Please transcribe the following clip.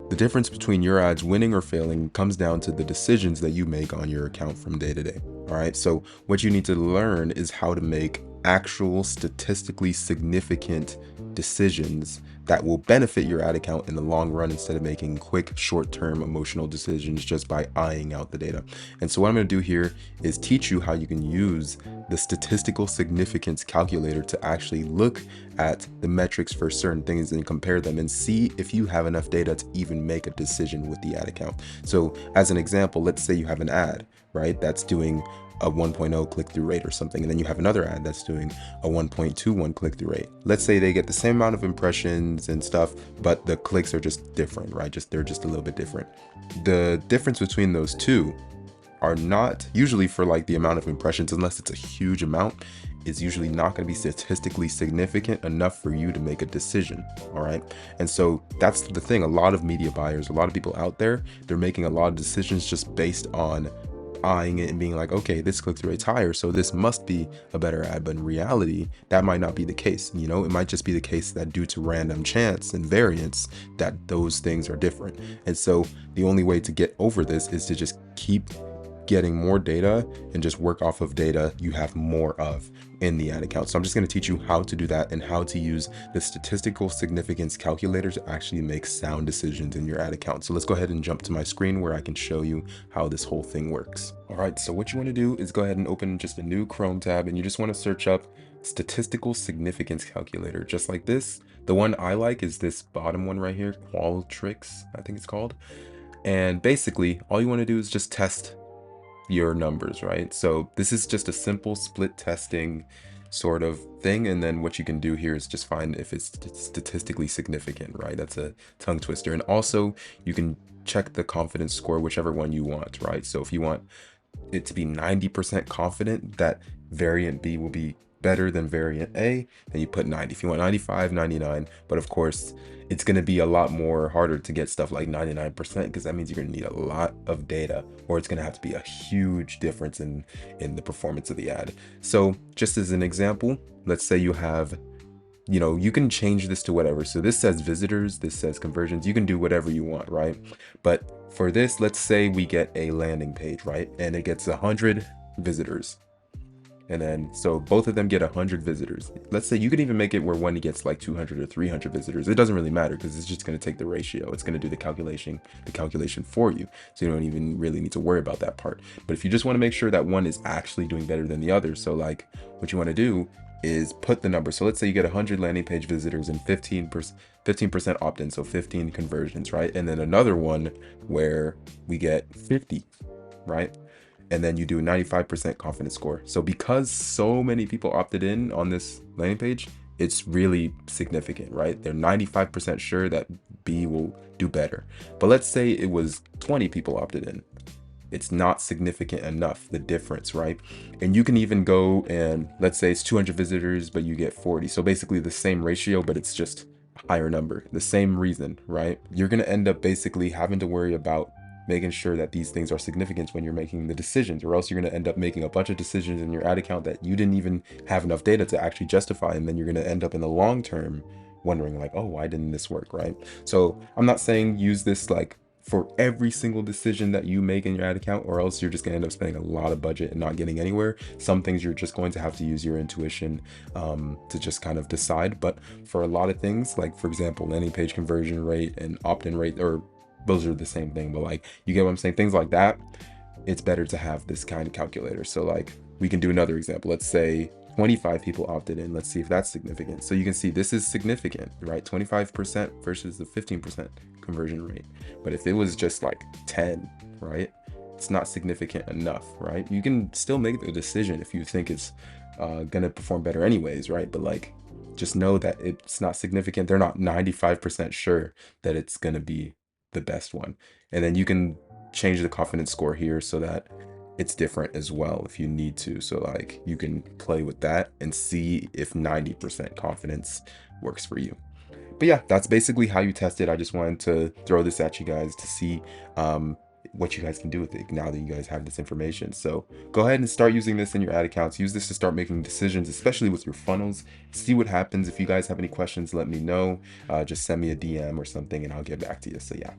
The difference between your ads winning or failing comes down to the decisions that you make on your account from day to day. All right. So what you need to learn is how to make actual statistically significant decisions that will benefit your ad account in the long run instead of making quick short-term emotional decisions just by eyeing out the data. And so what I'm going to do here is teach you how you can use the statistical significance calculator to actually look at the metrics for certain things and compare them and see if you have enough data to even make a decision with the ad account. So as an example, let's say you have an ad, right, that's doing a 1.0 click-through rate or something, and then you have another ad that's doing a 1.21 click-through rate. Let's say they get the same amount of impressions and stuff, but the clicks are just different, right? They're just a little bit different. The difference between those two are not usually for like the amount of impressions, unless it's a huge amount, is usually not going to be statistically significant enough for you to make a decision. All right. And so that's the thing. A lot of media buyers, a lot of people out there, they're making a lot of decisions just based on eyeing it and being like, okay, this click-through rate's higher, so this must be a better ad. But in reality, that might not be the case. You know, it might just be the case that due to random chance and variance, that those things are different. And so the only way to get over this is to just keep getting more data and just work off of data you have more of in the ad account. So I'm just going to teach you how to do that and how to use the statistical significance calculator to actually make sound decisions in your ad account. So let's go ahead and jump to my screen where I can show you how this whole thing works. All right, so what you want to do is go ahead and open just a new Chrome tab, and you just want to search up statistical significance calculator, just like this. The one I like is this bottom one right here, Qualtrics, I think it's called. And basically all you want to do is just test your numbers, right? So this is just a simple split testing sort of thing, and then what you can do here is just find if it's statistically significant, right? That's a tongue twister. And also you can check the confidence score, whichever one you want, right? So if you want it to be 90% confident that variant B will be better than variant A, then you put 90. If you want 95, 99, but of course it's going to be a lot more harder to get stuff like 99%, because that means you're going to need a lot of data, or it's going to have to be a huge difference in the performance of the ad. So just as an example, let's say you have, you know, you can change this to whatever. So this says visitors, this says conversions, you can do whatever you want, right? But for this, let's say we get a landing page, right? And it gets 100 visitors. And then, so both of them get 100 visitors. Let's say you could even make it where one gets like 200 or 300 visitors. It doesn't really matter, because it's just going to take the ratio. It's going to do the calculation for you. So you don't even really need to worry about that part. But if you just want to make sure that one is actually doing better than the other, so like what you want to do is put the number. So let's say you get 100 landing page visitors and 15% opt-in, so 15 conversions, right? And then another one where we get 50, right? And then you do a 95% confidence score. So because so many people opted in on this landing page, it's really significant, right? They're 95% sure that B will do better. But let's say it was 20 people opted in. It's not significant enough, the difference, right? And you can even go and let's say it's 200 visitors, but you get 40. So basically the same ratio, but it's just a higher number, the same reason, right? You're going to end up basically having to worry about making sure that these things are significant when you're making the decisions, or else you're going to end up making a bunch of decisions in your ad account that you didn't even have enough data to actually justify. And then you're going to end up in the long term wondering like, oh, why didn't this work, right? So I'm not saying use this like for every single decision that you make in your ad account, or else you're just going to end up spending a lot of budget and not getting anywhere. Some things you're just going to have to use your intuition to just kind of decide. But for a lot of things, like for example, landing page conversion rate and opt-in rate, or those are the same thing, but like, you get what I'm saying? Things like that, it's better to have this kind of calculator. So like, we can do another example. Let's say 25 people opted in. Let's see if that's significant. So you can see this is significant, right? 25% versus the 15% conversion rate. But if it was just like 10, right? It's not significant enough, right? You can still make the decision if you think it's gonna perform better anyways, right? But like, just know that it's not significant. They're not 95% sure that it's gonna be the best one. And then you can change the confidence score here so that it's different as well if you need to. So like, you can play with that and see if 90% confidence works for you. But yeah, that's basically how you test it. I just wanted to throw this at you guys to see what you guys can do with it now that you guys have this information. So go ahead and start using this in your ad accounts. Use this to start making decisions, especially with your funnels. See what happens. If you guys have any questions, let me know. Just send me a DM or something and I'll get back to you. So yeah.